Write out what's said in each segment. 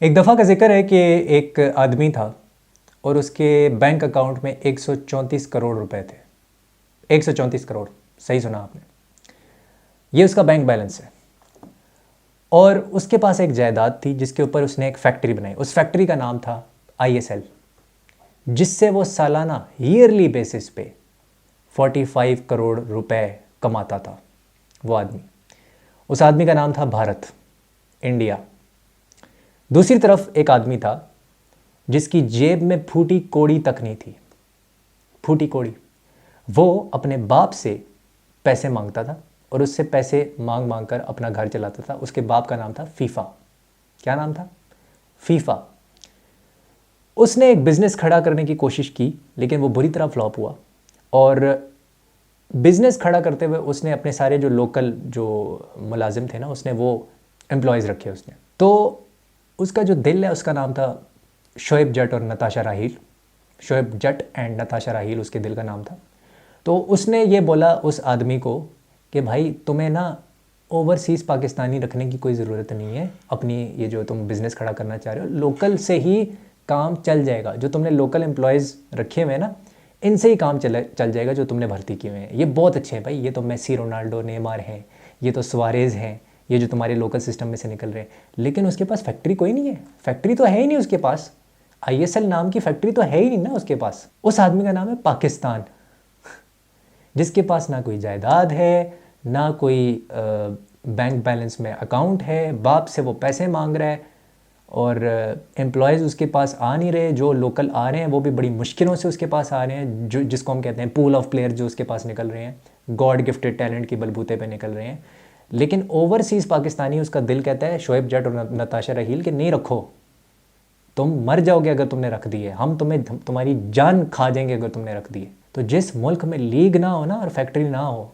एक दफ़ा का जिक्र है कि एक आदमी था और उसके बैंक अकाउंट में 134 करोड़ रुपए थे। 134 करोड़, सही सुना आपने। ये उसका बैंक बैलेंस है। और उसके पास एक जायदाद थी जिसके ऊपर उसने एक फैक्ट्री बनाई। उस फैक्ट्री का नाम था ISL, जिससे वो सालाना ईयरली बेसिस पे 45 करोड़ रुपए कमाता था वो आदमी। उस आदमी का नाम था भारत, इंडिया। दूसरी तरफ एक आदमी था जिसकी जेब में फूटी कोड़ी तक नहीं थी, फूटी कोड़ी। वो अपने बाप से पैसे मांगता था और उससे पैसे मांग मांग कर अपना घर चलाता था। उसके बाप का नाम था फीफा। क्या नाम था? फीफा। उसने एक बिज़नेस खड़ा करने की कोशिश की लेकिन वो बुरी तरह फ्लॉप हुआ। और बिज़नेस खड़ा करते हुए उसने अपने सारे जो लोकल जो मुलाजिम थे ना, उसने वो एम्प्लॉयज़ रखे उसने। तो उसका जो दिल है उसका नाम था शोएब जट और नताशा राहील। शोएब जट एंड नताशा राहील उसके दिल का नाम था। तो उसने ये बोला उस आदमी को कि भाई तुम्हें ना ओवरसीज़ पाकिस्तानी रखने की कोई ज़रूरत नहीं है। अपनी ये जो तुम बिज़नेस खड़ा करना चाह रहे हो, लोकल से ही काम चल जाएगा। जो तुमने लोकल एम्प्लॉयज़ रखे हुए हैं ना, इनसे ही काम चल जाएगा जो तुमने भर्ती किए हुए हैं। ये बहुत अच्छे हैं भाई, ये तो मेसी, रोनाल्डो, नेमार हैं, ये तो सुआरेज़ हैं, ये जो तुम्हारे लोकल सिस्टम में से निकल रहे हैं। लेकिन उसके पास फैक्ट्री कोई नहीं है, फैक्ट्री तो है ही नहीं उसके पास। ISL नाम की फैक्ट्री तो है ही नहीं ना उसके पास। उस आदमी का नाम है पाकिस्तान, जिसके पास ना कोई जायदाद है, ना कोई बैंक बैलेंस में अकाउंट है, बाप से वो पैसे मांग रहा है और एम्प्लॉयज़ उसके पास आ नहीं रहे। जो लोकल आ रहे हैं वो भी बड़ी मुश्किलों से उसके पास आ रहे हैं, जो जिसको हम कहते हैं पूल ऑफ प्लेयर जो उसके पास निकल रहे हैं, गॉड गिफ्टेड टैलेंट की बलबूते पे निकल रहे हैं। लेकिन ओवरसीज़ पाकिस्तानी, उसका दिल कहता है शोएब जट और नताशा राहील कि नहीं रखो, तुम मर जाओगे अगर तुमने रख दिए, हम तुम्हारी जान खा जाएंगे अगर तुमने रख दिए। तो जिस मुल्क में लीग ना हो ना और फैक्ट्री ना हो,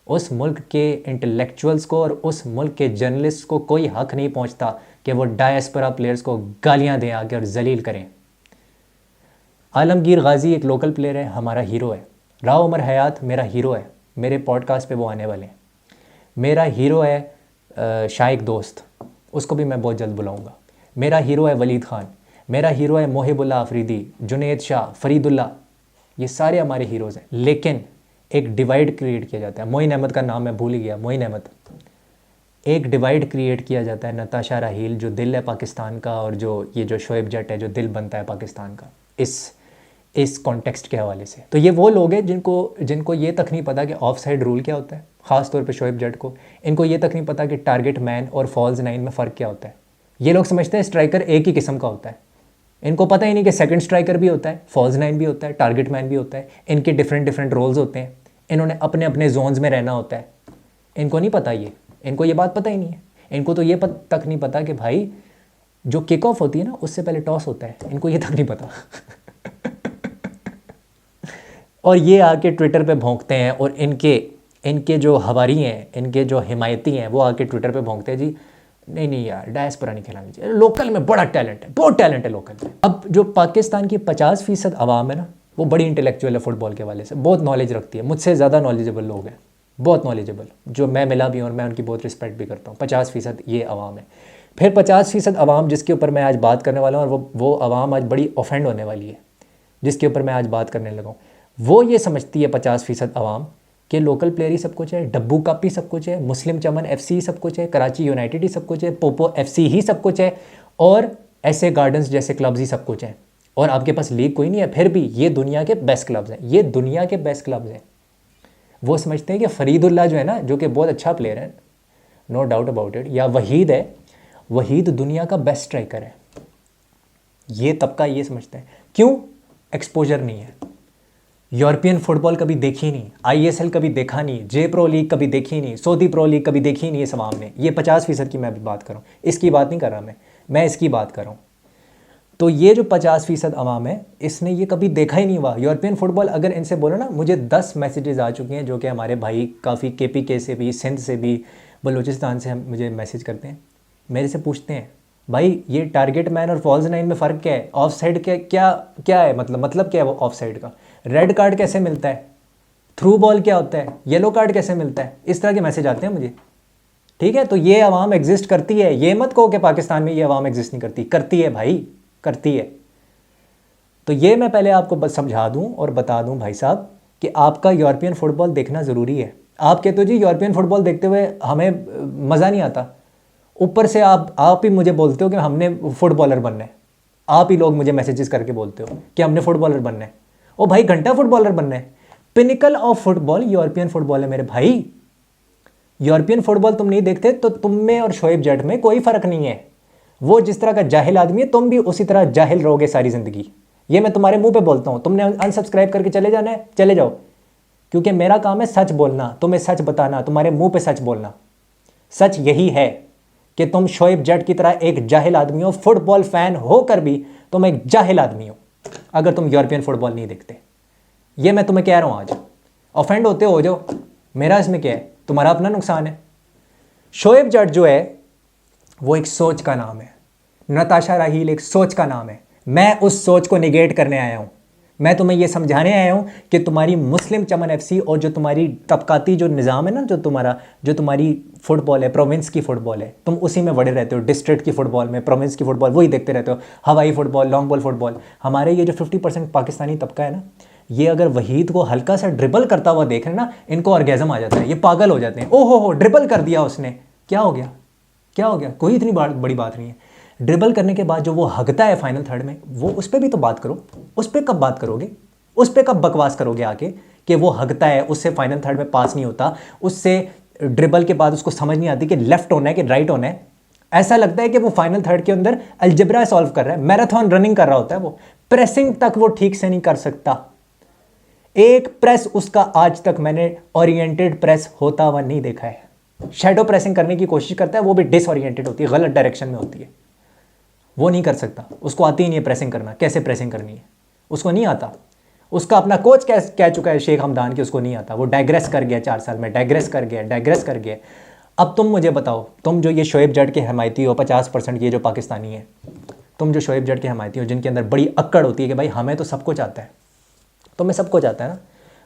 उस मुल्क के इंटेलेक्चुअल्स को और उस मुल्क के जर्नलिस्ट को कोई हक नहीं पहुंचता कि वो डायस्पोरा प्लेयर्स को गालियां दें आके और जलील करें। आलमगीर गाजी एक लोकल प्लेयर है, हमारा हीरो है। राव उमर हयात मेरा हीरो है, मेरे पॉडकास्ट पे वो आने वाले हैं। मेरा हीरो है शाइक दोस्त, उसको भी मैं बहुत जल्द बुलाऊंगा। मेरा हीरो है वलीद खान, मेरा हीरो है मोहिबुल्ला अफरीदी, जुनेद शाह, फरीदुल्ला। ये सारे हमारे हीरोज़ हैं। लेकिन एक डिवाइड क्रिएट किया जाता है। मोइन अहमद का नाम मैं भूल ही गया, मोइन अहमद। एक डिवाइड क्रिएट किया जाता है नताशा राहील जो दिल है पाकिस्तान का, और जो ये जो शोएब जट है जो दिल बनता है पाकिस्तान का, इस कॉन्टेक्स्ट के हवाले से। तो ये वो लोग हैं जिनको ये तक नहीं पता कि ऑफ साइड रूल क्या होता है, ख़ास तौर पे शोएब जट को। इनको ये तक नहीं पता कि टारगेट मैन और फॉल्स 9 में फ़र्क क्या होता है। ये लोग समझते हैं स्ट्राइकर एक ही किस्म का होता है। इनको पता ही नहीं कि सेकंड स्ट्राइकर भी होता है, फॉल्स 9 भी होता है, टारगेट मैन भी होता है। इनके डिफरेंट रोल्स होते हैं, इन्होंने अपने अपने जोन्स में रहना होता है। इनको नहीं पता इनको ये बात पता ही नहीं है। इनको तो ये तक नहीं पता कि भाई जो किक ऑफ होती है ना उससे पहले टॉस होता है, इनको ये तक नहीं पता। और ये आके ट्विटर पे भौंकते हैं और इनके जो हवारी हैं, इनके जो हिमायती हैं, वो आके ट्विटर पे भौंकते हैं जी नहीं यार डायस्पोरा नहीं खिलानी चाहिए, लोकल में बड़ा टैलेंट है, बहुत टैलेंट है लोकल में। अब जो पाकिस्तान की 50% आवाम है ना, वो बड़ी इंटेलेक्चुअल है फुटबॉल के वाले से, बहुत नॉलेज रखती है, मुझसे ज़्यादा नॉलेजेबल लोग हैं, बहुत नॉलेजेबल, जो मैं मिला भी हूँ और मैं उनकी बहुत रिस्पेक्ट भी करता हूँ। 50% ये आवाम है। फिर 50% आवाम जिसके ऊपर मैं आज बात करने वाला हूँ, और वो आवाम आज बड़ी ऑफेंड होने वाली है जिसके ऊपर मैं आज बात करने लगा हूँ। वो ये समझती है 50% आवाम कि लोकल प्लेयर ही सब कुछ है, डब्बू कप ही सब कुछ है, मुस्लिम चमन FC ही सब कुछ है, कराची यूनाइटेड ही सब कुछ है, पोपो FC ही सब कुछ है, और ऐसे गार्डन्स जैसे क्लब्स ही सब कुछ हैं, और आपके पास लीग कोई नहीं है। फिर भी ये दुनिया के बेस्ट क्लब्स हैं, ये दुनिया के बेस्ट क्लब्स हैं। वो समझते हैं कि फरीदुल्ला जो है ना, जो कि बहुत अच्छा प्लेयर है, नो डाउट अबाउट इट, या वहीद है, वहीद दुनिया का बेस्ट स्ट्राइकर है। ये तबका ये समझते हैं। क्यों? एक्सपोजर नहीं है। यूरोपियन फुटबॉल कभी देखी नहीं, ISL कभी देखा नहीं, J Pro लीग कभी देखी नहीं, सऊदी प्रो लीग कभी देखी नहीं। इस आवाम ने, ये 50% की मैं अभी बात कर रहा हूँ, इसकी बात नहीं कर रहा मैं इसकी बात कर रहा हूँ। तो ये जो 50% आवाम है, इसने ये कभी देखा ही नहीं हुआ यूरोपियन फुटबॉल। अगर इनसे बोलो ना, मुझे 10 मैसेजेस आ चुके हैं जो कि हमारे भाई काफ़ी KPK से भी, सिंध से भी, बलूचिस्तान से मुझे मैसेज करते हैं, मेरे से पूछते हैं भाई ये टारगेट मैन और फॉल्स 9 में फ़र्क क्या है, ऑफ साइड क्या है, मतलब क्या है वो ऑफ साइड का, रेड कार्ड कैसे मिलता है, थ्रू बॉल क्या होता है, येलो कार्ड कैसे मिलता है। इस तरह के मैसेज आते हैं मुझे, ठीक है, तो ये अवाम एग्जिस्ट करती है, ये मत कहो कि पाकिस्तान में ये अवाम एग्जिस्ट नहीं करती, करती है भाई, करती है। तो ये मैं पहले आपको बस समझा दूं और बता दूं भाई साहब कि आपका यूरोपियन फुटबॉल देखना ज़रूरी है। आप कहते हो जी यूरोपियन फुटबॉल देखते हुए हमें मज़ा नहीं आता, ऊपर से आप ही मुझे बोलते हो कि हमने फुटबॉलर बनना है। आप ही लोग मुझे मैसेजेस करके बोलते हो कि हमने फुटबॉलर बनना है। ओ भाई घंटा फुटबॉलर बनना है। Pinnacle of football European football है मेरे भाई। यूरोपियन फुटबॉल तुम नहीं देखते तो तुम में और शोएब जट में कोई फ़र्क नहीं है। वो जिस तरह का जाहिल आदमी है तुम भी उसी तरह जाहिल रहोगे सारी ज़िंदगी। ये मैं तुम्हारे मुंह पे बोलता हूँ। तुमने अनसब्सक्राइब करके चले जाना है, चले जाओ, क्योंकि मेरा काम है सच बोलना, तुम्हें सच बताना, तुम्हारे मुंह पे सच बोलना। सच यही है कि तुम शोएब जट की तरह एक जाहिल आदमी हो, फुटबॉल फैन होकर भी तुम एक जाहिल आदमी हो अगर तुम यूरोपियन फुटबॉल नहीं देखते। ये मैं तुम्हें कह रहा हूँ। आज ऑफेंड होते हो जाओ, मेरा इसमें क्या है, तुम्हारा अपना नुकसान है। शोएब जट जो है वो एक सोच का नाम है, नताशा राहील एक सोच का नाम है। मैं उस सोच को निगेट करने आया हूँ। मैं तुम्हें यह समझाने आया हूँ कि तुम्हारी मुस्लिम चमन एफसी और जो तुम्हारी तबकाती जो निज़ाम है ना, जो तुम्हारी फुटबॉल है, प्रोविंस की फुटबॉल है, तुम उसी में बड़े रहते हो। डिस्ट्रिक्ट की फुटबॉल में, प्रोविंस की फुटबॉल वही देखते रहते हो, हवाई फुटबॉल, लॉन्ग बॉल फुटबॉल। हमारे ये जो 50% पाकिस्तानी तबका है ना, ये अगर वहीद को हल्का सा ड्रिबल करता हुआ देख रहे ना, इनको ऑर्गेज़म आ जाता है, ये पागल हो जाते हैं। ओहो हो ड्रिबल कर दिया उसने, क्या हो गया, क्या हो गया, कोई इतनी बड़ी बात नहीं है। ड्रिबल करने के बाद जो वो हगता है फाइनल थर्ड में, वो उस पर भी तो बात करो। उस पर कब बात करोगे, उस पर कब बकवास करोगे आके कि वो हगता है, उससे फाइनल थर्ड में पास नहीं होता, उससे ड्रिबल के बाद उसको समझ नहीं आती कि लेफ्ट होना है कि राइट होना है। ऐसा लगता है कि वो फाइनल थर्ड के अंदर अलजबरा सॉल्व कर रहा है, मैराथन रनिंग कर रहा होता है। वो प्रेसिंग तक वो ठीक से नहीं कर सकता। एक प्रेस उसका आज तक मैंने ओरिएंटेड प्रेस होता हुआ नहीं देखा है। शैडो प्रेसिंग करने की कोशिश करता है, वो भी डिसओरिएंटेड होती है, गलत डायरेक्शन में होती है। वो नहीं कर सकता, उसको आती ही नहीं है प्रेसिंग करना, कैसे प्रेसिंग करनी है उसको नहीं आता। उसका अपना कोच कह चुका है शेख हमदान कि उसको नहीं आता। वो डाइग्रेस कर गया 4 साल में, डाइग्रेस कर गया। अब तुम मुझे बताओ, तुम जो ये शोएब जट के हमायती हो, 50% ये जो पाकिस्तानी है, तुम जो शोएब जट के हमायती हो, जिनके अंदर बड़ी अक्कड़ होती है कि भाई हमें तो सब कुछ आता है, तुम्हें सब कुछ आता है ना,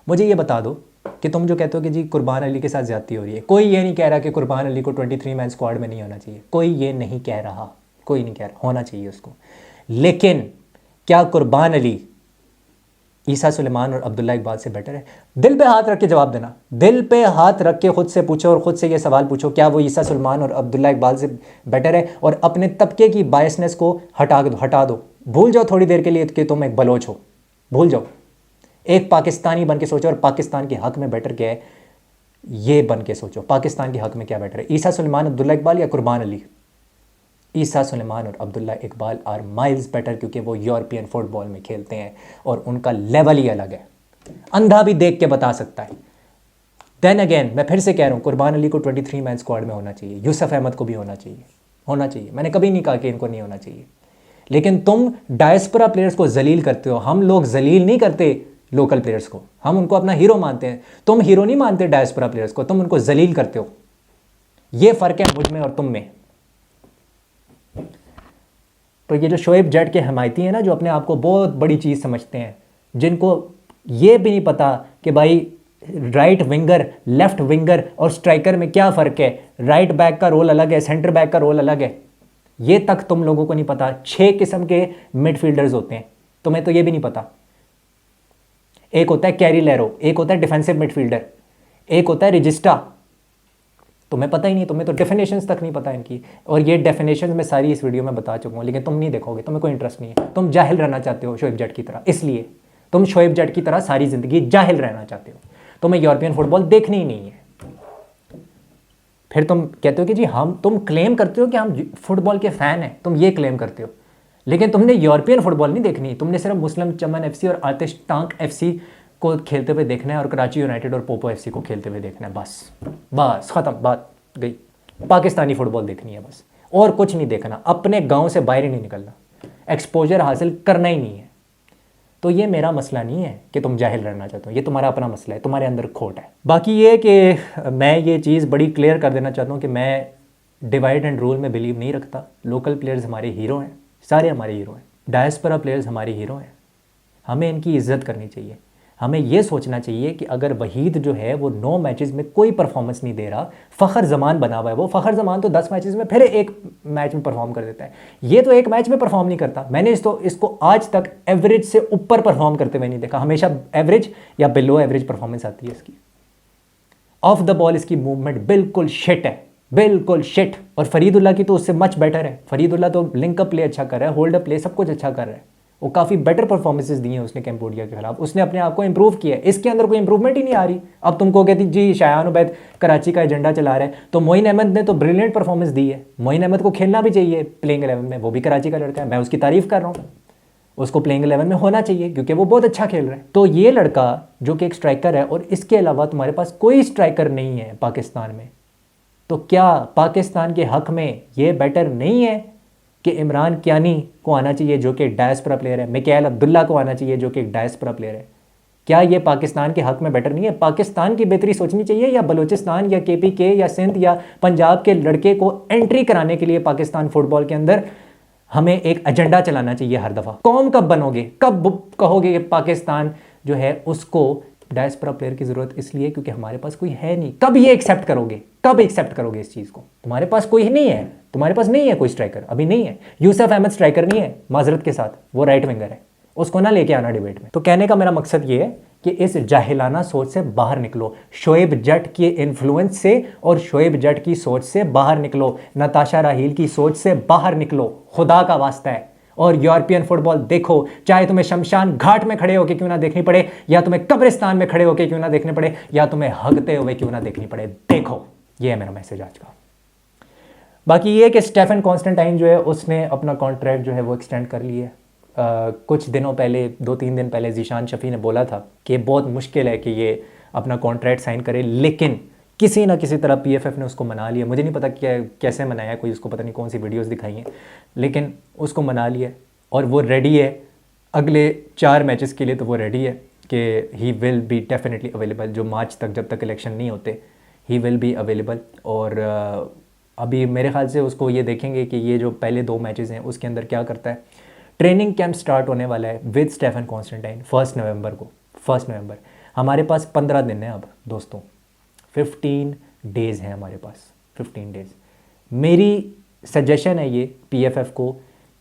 मुझे ये बता दो कि तुम जो कहते हो कि जी कुर्बान अली के साथ ज़्यादती हो रही है। कोई ये नहीं कह रहा कि कुर्बान अली को 23 मैन स्क्वाड में नहीं होना चाहिए, कोई ये नहीं कह रहा, कोई नहीं कह रहा, होना चाहिए उसको। लेकिन क्या कुर्बान अली ईसा सुलेमान और अब्दुल्ला इकबाल से बेटर है? दिल पे हाथ रख के जवाब देना, दिल पे हाथ रख के खुद से पूछो और खुद से ये सवाल पूछो, क्या वो ईसा सुलेमान और अब्दुल्ला इकबाल से बेटर है? और अपने तबके की बायसनेस को हटा दो, भूल जाओ थोड़ी देर के लिए कि तुम एक बलोच हो, भूल जाओ। एक पाकिस्तानी बन के सोचो और पाकिस्तान के हक में बेटर क्या है ये बन के सोचो। पाकिस्तान के हक में क्या बेटर है, ईसा सुलेमान, अब्दुल्ला इकबाल या कुर्बान अली? ईसा सुलेमान और Abdullah Iqbal are miles better, क्योंकि वो यूरोपियन फुटबॉल में खेलते हैं और उनका लेवल ही अलग है। अंधा भी देख के बता सकता है। देन अगेन मैं फिर से कह रहा हूँ, कुर्बान अली को 23 मैन स्क्वाड में होना चाहिए, यूसुफ अहमद को भी होना चाहिए। मैंने कभी नहीं कहा कि इनको नहीं होना चाहिए। लेकिन तुम डायस्पोरा प्लेयर्स को जलील करते हो। हम लोग जलील नहीं करते लोकल प्लेयर्स को, हम उनको अपना हीरो मानते हैं। तुम हीरो नहीं मानते डायस्पोरा प्लेयर्स को, तुम उनको जलील करते हो। ये फ़र्क है मुझ में और तुम में। तो ये जो शोएब जट के हमायती हैं ना, जो अपने आप को बहुत बड़ी चीज़ समझते हैं, जिनको ये भी नहीं पता कि भाई राइट विंगर, लेफ्ट विंगर और स्ट्राइकर में क्या फ़र्क है, राइट बैक का रोल अलग है, सेंटर बैक का रोल अलग है, ये तक तुम लोगों को नहीं पता। 6 किस्म के मिडफील्डर्स होते हैं, तुम्हें तो ये भी नहीं पता। एक होता है कैरी लैरो, एक होता है डिफेंसिव मिडफील्डर, एक होता है रजिस्टा। तुम्हें पता ही नहीं, तुम्हें तो डेफिनेशंस तक नहीं पता इनकी। और ये डेफिनेशंस मैं सारी इस वीडियो में बता चुका हूँ, लेकिन तुम नहीं देखोगे, तुम्हें कोई इंटरेस्ट नहीं है। तुम जाहिल रहना चाहते हो शोएब जट की तरह, इसलिए तुम शोएब जट की तरह सारी ज़िंदगी जाहिल रहना चाहते हो। तुम्हें यूरोपियन फुटबॉल देखनी ही नहीं है। फिर तुम कहते हो कि जी तुम क्लेम करते हो कि हम फुटबॉल के फ़ैन हैं, तुम ये क्लेम करते हो, लेकिन तुमने यूरोपियन फुटबॉल नहीं देखनी। तुमने सिर्फ मुस्लिम चमन एफसी और आतिश टांक एफसी को खेलते हुए देखना है और कराची यूनाइटेड और पोपो एफसी को खेलते हुए देखना है। बस ख़त्म, बात गई। पाकिस्तानी फुटबॉल देखनी है बस, और कुछ नहीं देखना। अपने गांव से बाहर ही नहीं निकलना, एक्सपोजर हासिल करना ही नहीं है। तो ये मेरा मसला नहीं है कि तुम जाहिल रहना चाहते हो, ये तुम्हारा अपना मसला है, तुम्हारे अंदर खोट है। बाकी ये कि मैं ये चीज़ बड़ी क्लियर कर देना चाहता हूँ कि मैं डिवाइड एंड रूल में बिलीव नहीं रखता। लोकल प्लेयर्स हमारे हीरो हैं, सारे हमारे हीरो हैं। डायस्पोरा प्लेयर्स हमारे हीरो हैं, हमें इनकी इज़्ज़त करनी चाहिए। हमें ये सोचना चाहिए कि अगर वहीद जो है वो 9 मैचेस में कोई परफॉर्मेंस नहीं दे रहा, फ़खर जमान बना हुआ है, वो फ़खर जमान तो 10 मैचेस में फिर एक मैच में परफॉर्म कर देता है, ये तो एक मैच में परफॉर्म नहीं करता। मैंने इसको आज तक एवरेज से ऊपर परफॉर्म करते हुए नहीं देखा, हमेशा एवरेज या बिलो एवरेज परफॉर्मेंस आती है इसकी। ऑफ द बॉल इसकी मूवमेंट बिल्कुल शिट है, बिल्कुल शिट। और फरीदुल्ला की तो उससे मच बेटर है। फरीदुल्ला तो लिंक अप प्ले अच्छा कर रहा है, होल्ड अप प्ले सब कुछ अच्छा कर रहा है, वो काफ़ी बेटर परफॉर्मेंसेस दी हैं उसने कैम्बोडिया के खिलाफ, उसने अपने आप को इंप्रूव किया है। इसके अंदर कोई इंप्रूवमेंट ही नहीं आ रही। अब तुमको कहती जी शायान उबैद कराची का एजेंडा चला रहा है, तो मोइन अहमद ने तो ब्रिलियंट परफॉर्मेंस दी है। मोइन अहमद को खेलना भी चाहिए प्लेइंग 11 में, वो भी कराची का लड़का है, मैं उसकी तारीफ कर रहा हूँ, उसको प्लेइंग 11 में होना चाहिए क्योंकि वो बहुत अच्छा खेल रहा है। तो ये लड़का जो कि एक स्ट्राइकर है और इसके अलावा तुम्हारे पास कोई स्ट्राइकर नहीं है पाकिस्तान में, तो क्या पाकिस्तान के हक में ये बेटर नहीं है कि इमरान कियानी को आना चाहिए जो कि एक डायस्पोरा प्लेयर है, मिकाइल अब्दुल्ला को आना चाहिए जो कि एक डायस्पोरा प्लेयर है? क्या ये पाकिस्तान के हक में बेटर नहीं है? पाकिस्तान की बेहतरी सोचनी चाहिए या बलूचिस्तान या केपीके या सिंध या पंजाब के लड़के को एंट्री कराने के लिए पाकिस्तान फुटबॉल के अंदर हमें एक एजेंडा चलाना चाहिए हर दफ़ा? कौम कब बनोगे, कब कहोगे कि पाकिस्तान जो है उसको डायस्पोरा प्लेयर की ज़रूरत इसलिए क्योंकि हमारे पास कोई है नहीं? कब ये एक्सेप्ट करोगे, कब एक्सेप्ट करोगे इस चीज़ को? तुम्हारे पास कोई नहीं है, तुम्हारे पास नहीं है कोई स्ट्राइकर, अभी नहीं है। यूसुफ अहमद स्ट्राइकर नहीं है, माजरत के साथ, वो राइट विंगर है, उसको ना लेके आना डिबेट में। तो कहने का मेरा मकसद ये है कि इस जाहिलाना सोच से बाहर निकलो, शोएब जट के इन्फ्लुएंस से और शोएब जट की सोच से बाहर निकलो, नताशा राहील की सोच से बाहर निकलो, खुदा का वास्ता है। और यूरोपियन फुटबॉल देखो, चाहे तुम्हें शमशान घाट में खड़े होकर क्यों ना देखनी पड़े, या तुम्हें कब्रिस्तान में खड़े होकर क्यों ना देखने पड़े, या तुम्हें हगते हुए क्यों ना देखनी पड़े, देखो। ये है मेरा मैसेज आज का। बाकी ये कि स्टेफन कॉन्स्टेंटाइन जो है उसने अपना कॉन्ट्रैक्ट जो है वो एक्सटेंड कर लिया है। कुछ दिनों पहले, 2-3 दिन पहले ज़ीशान शफ़ी ने बोला था कि बहुत मुश्किल है कि ये अपना कॉन्ट्रैक्ट साइन करे, लेकिन किसी ना किसी तरह पीएफएफ ने उसको मना लिया। मुझे नहीं पता क्या कैसे मनाया, कोई उसको पता नहीं कौन सी वीडियोस दिखाई हैं, लेकिन उसको मना लिया और वो रेडी है अगले 4 मैचेस के लिए। तो वो रेडी है कि he will be definitely available, जो मार्च तक, जब तक इलेक्शन नहीं होते, ही विल बी अवेलेबल। और अभी मेरे ख्याल से उसको ये देखेंगे कि ये जो पहले 2 मैचेस हैं उसके अंदर क्या करता है। ट्रेनिंग कैंप स्टार्ट होने वाला है विद स्टेफन कॉन्स्टेंटाइन 1 नवंबर को, 1 नवंबर। हमारे पास 15 दिन है अब दोस्तों, 15 डेज़ हैं हमारे पास, 15 डेज़। मेरी सजेशन है ये पीएफएफ को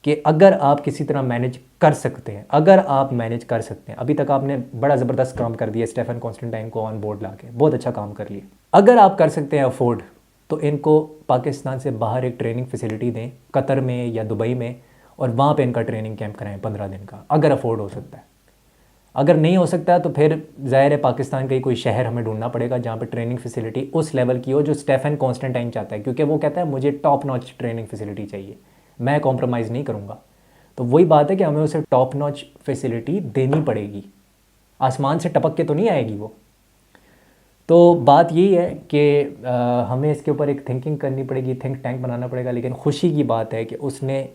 कि अगर आप किसी तरह मैनेज कर सकते हैं, अगर आप मैनेज कर सकते हैं, अभी तक आपने बड़ा ज़बरदस्त काम कर दिया स्टेफन कॉन्स्टेंटाइन को ऑन बोर्ड लाके, बहुत अच्छा काम कर लिया। अगर आप कर सकते हैं अफोर्ड, तो इनको पाकिस्तान से बाहर एक ट्रेनिंग फैसिलिटी दें, कतर में या दुबई में, और वहाँ पे इनका ट्रेनिंग कैंप कराएं 15 दिन का, अगर अफोर्ड हो सकता है। अगर नहीं हो सकता तो फिर ज़ाहिर है पाकिस्तान का ही कोई शहर हमें ढूंढना पड़ेगा जहाँ पे ट्रेनिंग फैसिलिटी उस लेवल की हो जो स्टेफन कॉन्स्टेंटाइन चाहता है, क्योंकि वो कहता है मुझे टॉप नॉच ट्रेनिंग फैसिलिटी चाहिए, मैं कॉम्प्रोमाइज़ नहीं करूँगा। तो वही बात है कि हमें उसे टॉप नॉच फैसिलिटी देनी पड़ेगी, आसमान से टपक के तो नहीं आएगी वो। तो बात यही है कि हमें इसके ऊपर एक थिंकिंग करनी पड़ेगी, थिंक टैंक बनाना पड़ेगा। लेकिन खुशी की बात है कि उसने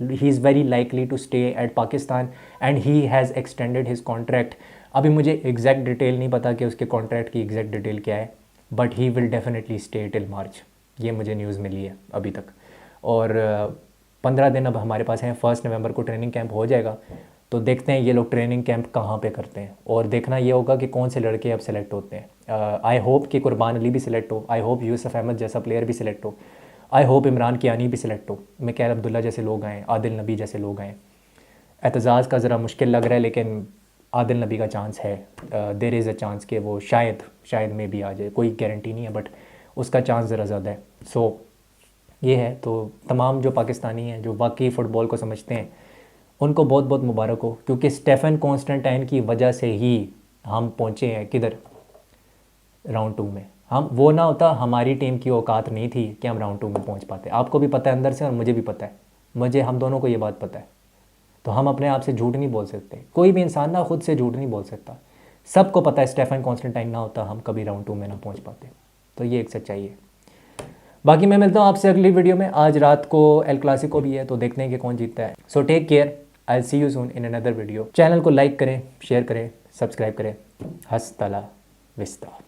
he is very likely to stay at Pakistan and he has extended his contract। अभी मुझे एग्जैक्ट डिटेल नहीं पता कि उसके कॉन्ट्रैक्ट की एग्जैक्ट डिटेल क्या है, but he will definitely stay till March, ये मुझे न्यूज़ मिली है अभी तक। और 15 दिन अब हमारे पास हैं, 1 नवंबर को ट्रेनिंग कैंप हो जाएगा। तो देखते हैं ये लोग ट्रेनिंग कैंप कहाँ पे करते हैं, और देखना ये होगा कि कौन से लड़के अब सेलेक्ट होते हैं। आई होप कि कुर्बान अली भी सिलेक्ट हो, आई होप यूसुफ अहमद जैसा प्लेयर भी सिलेक्ट हो, आई होप इमरान कियानी भी सिलेक्ट हो, मिकाइल अब्दुल्ला जैसे लोग आएँ, आदिल नबी जैसे लोग आएँ। एतजाज़ का ज़रा मुश्किल लग रहा है, लेकिन आदिल नबी का चांस है, देयर इज़ अ चांस कि वो शायद में भी आ जाए, कोई गारंटी नहीं है, बट उसका चांस ज़रा ज़्यादा है। सो ये है। तो तमाम जो पाकिस्तानी हैं जो वाकई फ़ुटबॉल को समझते हैं उनको बहुत बहुत मुबारक हो, क्योंकि स्टेफन कॉन्स्टेंटाइन की वजह से ही हम पहुँचे हैं किधर, राउंड 2 में। हम वो ना होता, हमारी टीम की औकात नहीं थी कि हम राउंड 2 में पहुंच पाते। आपको भी पता है अंदर से, और मुझे भी पता है, हम दोनों को ये बात पता है। तो हम अपने आप से झूठ नहीं बोल सकते, कोई भी इंसान ना खुद से झूठ नहीं बोल सकता। सबको पता है स्टेफन कॉन्स्टेंटाइन ना होता हम कभी राउंड 2 में ना पहुंच पाते। तो ये एक सच्चाई है। बाकी मैं मिलता हूँ आपसे अगली वीडियो में। आज रात को एल क्लासिको भी है, तो देखते हैं कि कौन जीतता है। So take care, I see you soon in another video. Channel को लाइक करें, शेयर करें, सब्सक्राइब करें। हस्तला विस्ता।